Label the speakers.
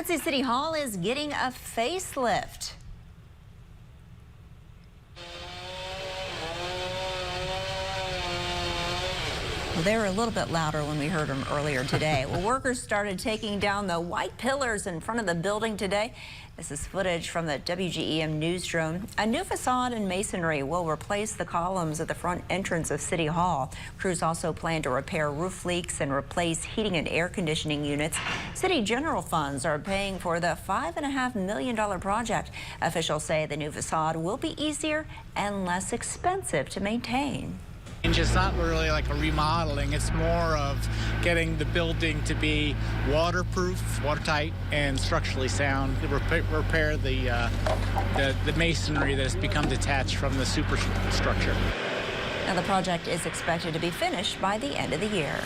Speaker 1: Quincy City Hall is getting a facelift. Well, they were a little bit louder when we heard them earlier today. Well, workers started taking down the white pillars in front of the building today. This is footage from the WGEM news drone. A new facade and masonry will replace the columns at the front entrance of City Hall. Crews also plan to repair roof leaks and replace heating and air conditioning units. City general funds are paying for the $5.5 million project. Officials say the new facade will be easier and less expensive to maintain.
Speaker 2: It's not really like a remodeling, it's more of getting the building to be waterproof, watertight, and structurally sound. Repair the masonry that has become detached from the superstructure.
Speaker 1: Now, the project is expected to be finished by the end of the year.